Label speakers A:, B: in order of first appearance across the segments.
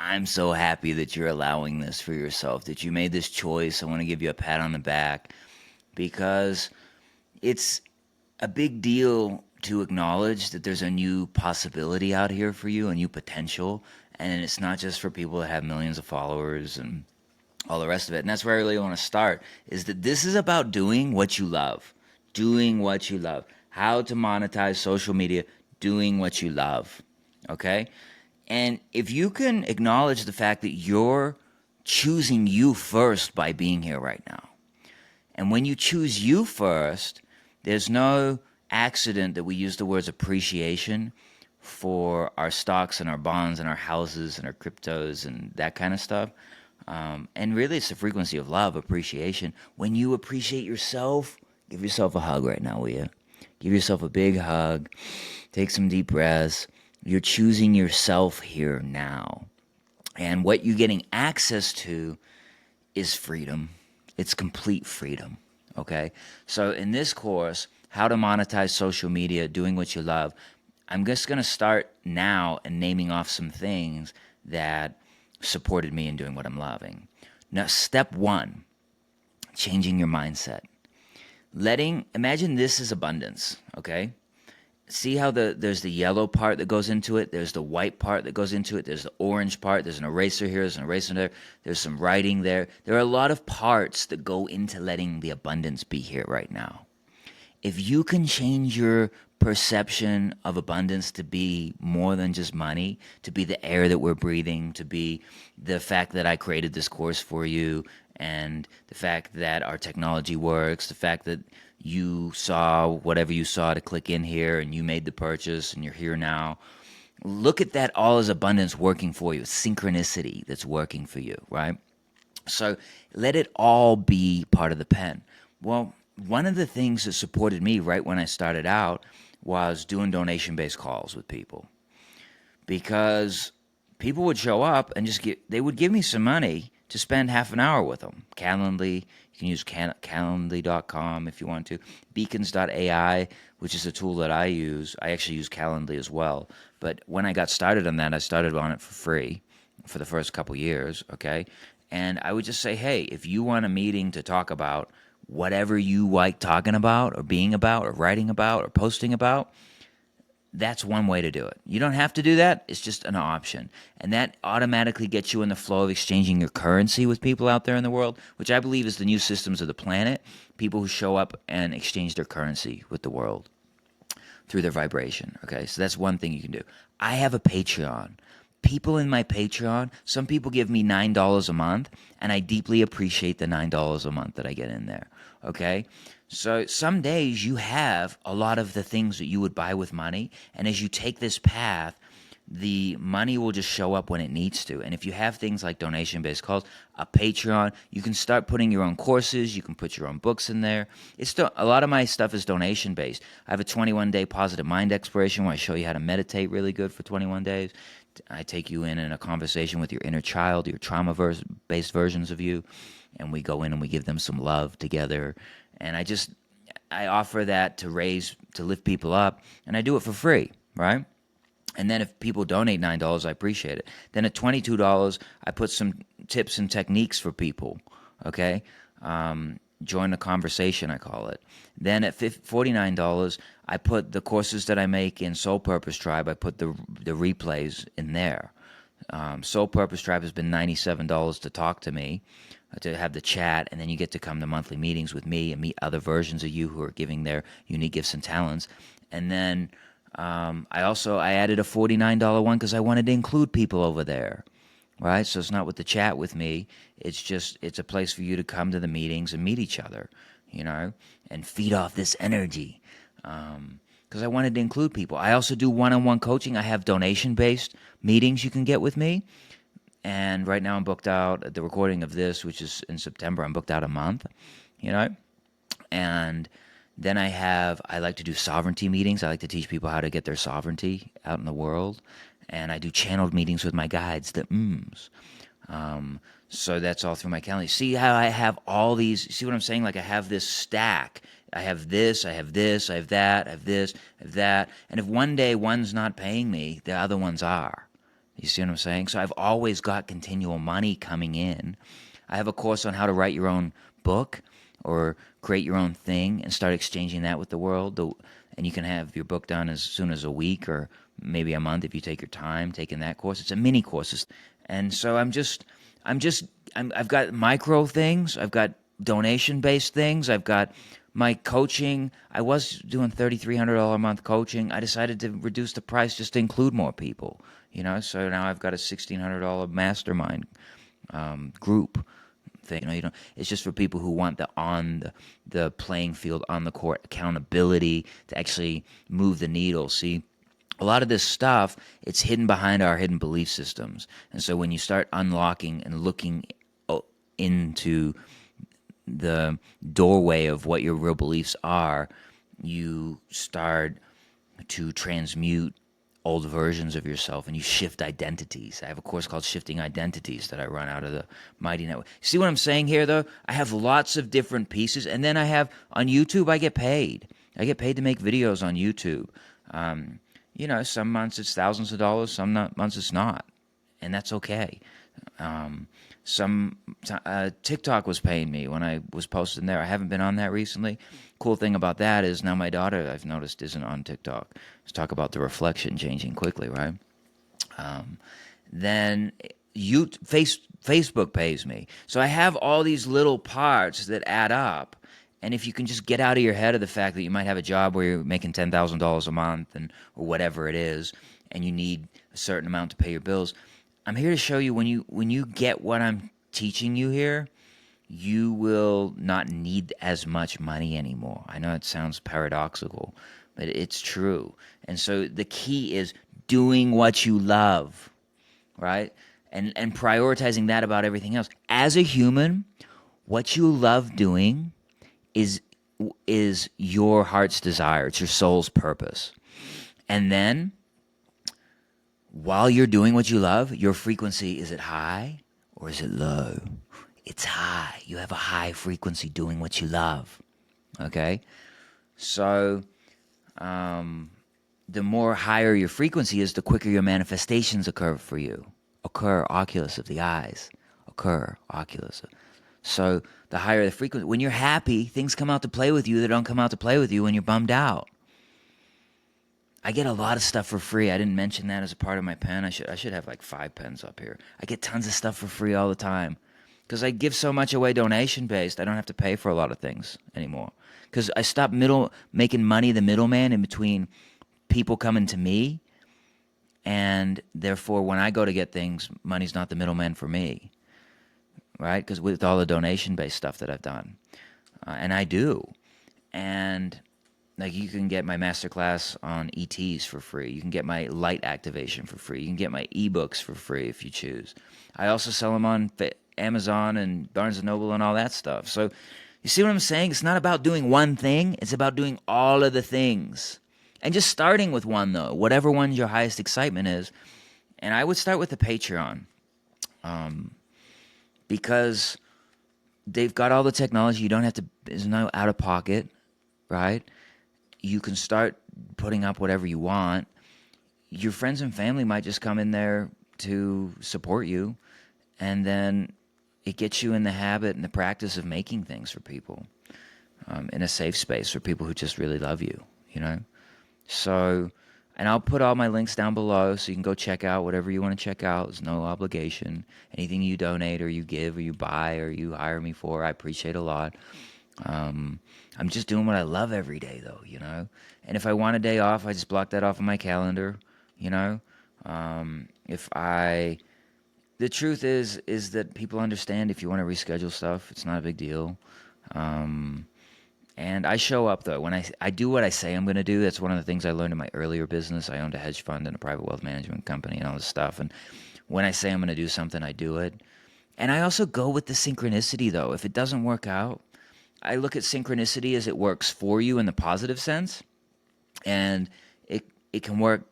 A: I'm so happy that you're allowing this for yourself, that you made this choice. I want to give you a pat on the back because it's a big deal to acknowledge that there's a new possibility out here for you, a new potential. And it's not just for people that have millions of followers and all the rest of it. And that's where I really want to start is that this is about doing what you love. Doing what you love. How to monetize social media, doing what you love. Okay? And if you can acknowledge the fact that you're choosing you first by being here right now, and when you choose you first, there's no accident that we use the words appreciation for our stocks and our bonds and our houses and our cryptos and that kind of stuff. And really, it's the frequency of love, appreciation. When you appreciate yourself, give yourself a hug right now, will you? Give yourself a big hug. Take some deep breaths. You're choosing yourself here now. And what you're getting access to is freedom. It's complete freedom. Okay? So, in this course, How to Monetize Social Media, Doing What You Love, I'm just going to start now and naming off some things that supported me in doing what I'm loving. Now, step one, changing your mindset. Imagine this is abundance, okay? See how there's the yellow part that goes into it, there's the white part that goes into it, there's the orange part, there's an eraser here, there's an eraser there, there's some writing there. There are a lot of parts that go into letting the abundance be here right now. If you can change your perception of abundance to be more than just money, to be the air that we're breathing, to be the fact that I created this course for you, and the fact that our technology works, the fact that you saw whatever you saw to click in here and you made the purchase and you're here now. Look at that all as abundance working for you, synchronicity that's working for you, right? So let it all be part of the pen. Well, one of the things that supported me right when I started out was doing donation based calls with people because people would show up and they would give me some money to spend half an hour with them. Calendly, you can use calendly.com if you want to. Beacons.ai, which is a tool that I use. I actually use Calendly as well. But when I got started on that, I started on it for free for the first couple years, okay? And I would just say, hey, if you want a meeting to talk about whatever you like talking about or being about or writing about or posting about, that's one way to do it. You don't have to do that. It's just an option. And that automatically gets you in the flow of exchanging your currency with people out there in the world, which I believe is the new systems of the planet. People who show up and exchange their currency with the world through their vibration. Okay, so that's one thing you can do. I have a Patreon. People in my Patreon, some people give me $9 a month, and I deeply appreciate the $9 a month that I get in there. Okay? So some days you have a lot of the things that you would buy with money, and as you take this path, the money will just show up when it needs to. And if you have things like donation-based calls, a Patreon, you can start putting your own courses. You can put your own books in there. A lot of my stuff is donation-based. I have a 21-day positive mind exploration where I show you how to meditate really good for 21 days. I take you in a conversation with your inner child, your trauma-based versions of you, and we go in and we give them some love together. And I offer that to lift people up, and I do it for free, right? And then if people donate $9, I appreciate it. Then at $22, I put some tips and techniques for people, okay? Join the conversation, I call it. Then at $49, I put the courses that I make in Soul Purpose Tribe. I put the replays in there. Soul Purpose Tribe has been $97 to talk to me, to have the chat, and then you get to come to monthly meetings with me and meet other versions of you who are giving their unique gifts and talents. And then I added a $49 one because I wanted to include people over there. Right? So it's not with the chat with me. It's a place for you to come to the meetings and meet each other, and feed off this energy. Because I wanted to include people. I also do one-on-one coaching. I have donation-based meetings you can get with me. And right now I'm booked out at the recording of this, which is in September. I'm booked out a month, And then I like to do sovereignty meetings. I like to teach people how to get their sovereignty out in the world. And I do channeled meetings with my guides, the mms. So that's all through my calendar. See how I have all these? See what I'm saying? Like I have this stack. I have this, I have this, I have that, I have this, I have that. And if one day one's not paying me, the other ones are. You see what I'm saying? So I've always got continual money coming in. I have a course on how to write your own book or create your own thing and start exchanging that with the world. And you can have your book done as soon as a week or maybe a month if you take your time taking that course. It's a mini course. And so I've got micro things. I've got donation based things. I've got my coaching. I was doing $3,300 a month coaching. I decided to reduce the price just to include more people. So now I've got a $1,600 mastermind group thing. It's just for people who want the playing field, on the court accountability to actually move the needle. See, a lot of this stuff, it's hidden behind our hidden belief systems. And so when you start unlocking and looking into the doorway of what your real beliefs are, you start to transmute old versions of yourself and you shift identities. I have a course called Shifting Identities that I run out of the Mighty Network. See what I'm saying here, though? I have lots of different pieces. And then I have on YouTube, I get paid. I get paid to make videos on YouTube. Some months it's thousands of dollars, some months it's not. And that's okay. TikTok was paying me when I was posting there. I haven't been on that recently. Cool thing about that is now my daughter, I've noticed, isn't on TikTok. Let's talk about the reflection changing quickly, right? Then Facebook pays me. So I have all these little parts that add up. And if you can just get out of your head of the fact that you might have a job where you're making $10,000 a month or whatever it is, and you need a certain amount to pay your bills, I'm here to show you when you get what I'm teaching you here, you will not need as much money anymore. I know it sounds paradoxical, but it's true. And so the key is doing what you love, right? And prioritizing that about everything else. As a human, what you love doing is your heart's desire. It's your soul's purpose. And then while you're doing what you love, your frequency, is it high or is it low? It's high. You have a high frequency doing what you love. Okay? So the more higher your frequency is, the quicker your manifestations occur for you. Occur, oculus of the eyes. Occur, oculus. So the higher the frequency. When you're happy, things come out to play with you that don't come out to play with you when you're bummed out. I get a lot of stuff for free. I didn't mention that as a part of my pen. I should have like 5 pens up here. I get tons of stuff for free all the time because I give so much away donation based. I don't have to pay for a lot of things anymore because I stopped making money the middleman in between people coming to me, and therefore when I go to get things, money's not the middleman for me, right? Because with all the donation based stuff that I've done, and I do, and like you can get my masterclass on ETs for free. You can get my light activation for free. You can get my ebooks for free if you choose. I also sell them on Amazon and Barnes & Noble and all that stuff. So you see what I'm saying? It's not about doing one thing. It's about doing all of the things. And just starting with one, though, whatever one your highest excitement is. And I would start with the Patreon because they've got all the technology. You don't have to, there's no out of pocket, right? You can start putting up whatever you want. Your friends and family might just come in there to support you, and then it gets you in the habit and the practice of making things for people in a safe space for people who just really love you, So, and I'll put all my links down below so you can go check out whatever you want to check out. There's no obligation. Anything you donate or you give or you buy or you hire me for, I appreciate a lot. I'm just doing what I love every day, though, And if I want a day off, I just block that off on my calendar, The truth is that people understand if you want to reschedule stuff, it's not a big deal. And I show up, though. When I do what I say I'm going to do, that's one of the things I learned in my earlier business. I owned a hedge fund and a private wealth management company and all this stuff. And when I say I'm going to do something, I do it. And I also go with the synchronicity, though. If it doesn't work out, I look at synchronicity as it works for you in the positive sense, and it can work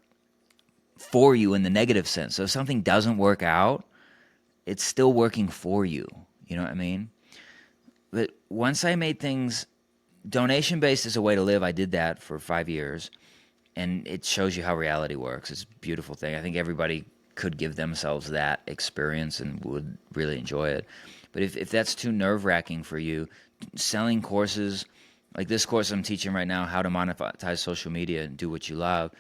A: for you in the negative sense. So if something doesn't work out, it's still working for you. You know what I mean? But once I made things donation-based is a way to live, I did that for 5 years, and it shows you how reality works. It's a beautiful thing. I think everybody could give themselves that experience and would really enjoy it. But if that's too nerve-wracking for you, selling courses like this course I'm teaching right now, how to monetize social media and do what you love,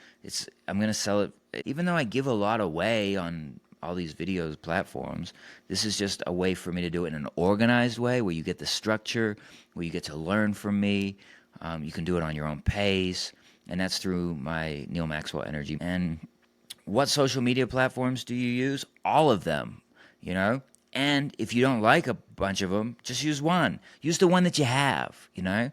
A: I'm going to sell it. Even though I give a lot away on all these videos platforms, this is just a way for me to do it in an organized way where you get the structure, where you get to learn from me. You can do it on your own pace, and that's through my Neil Maxwell Energy. And what social media platforms do you use? All of them, you know? And if you don't like a bunch of them, just use one. Use the one that you have, you know?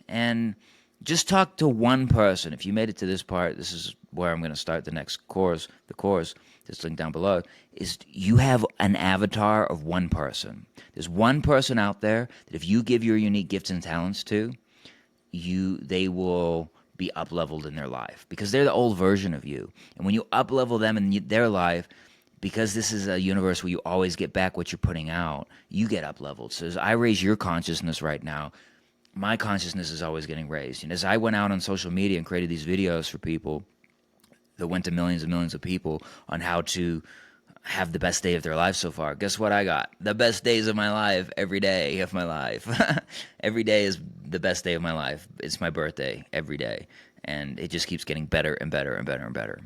A: And just talk to one person. If you made it to this part, this is where I'm going to start the next course. The course that's linked down below is you have an avatar of one person. There's one person out there that if you give your unique gifts and talents to, they will be up leveled in their life because they're the old version of you. And when you up level them in their life, because this is a universe where you always get back what you're putting out, you get up leveled. So as I raise your consciousness right now, my consciousness is always getting raised. And as I went out on social media and created these videos for people that went to millions and millions of people on how to have the best day of their life so far, guess what I got? The best days of my life every day of my life. Every day is the best day of my life. It's my birthday every day. And it just keeps getting better and better and better and better.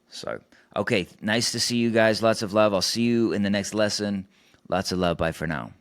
A: So, okay, nice to see you guys. Lots of love. I'll see you in the next lesson. Lots of love. Bye for now.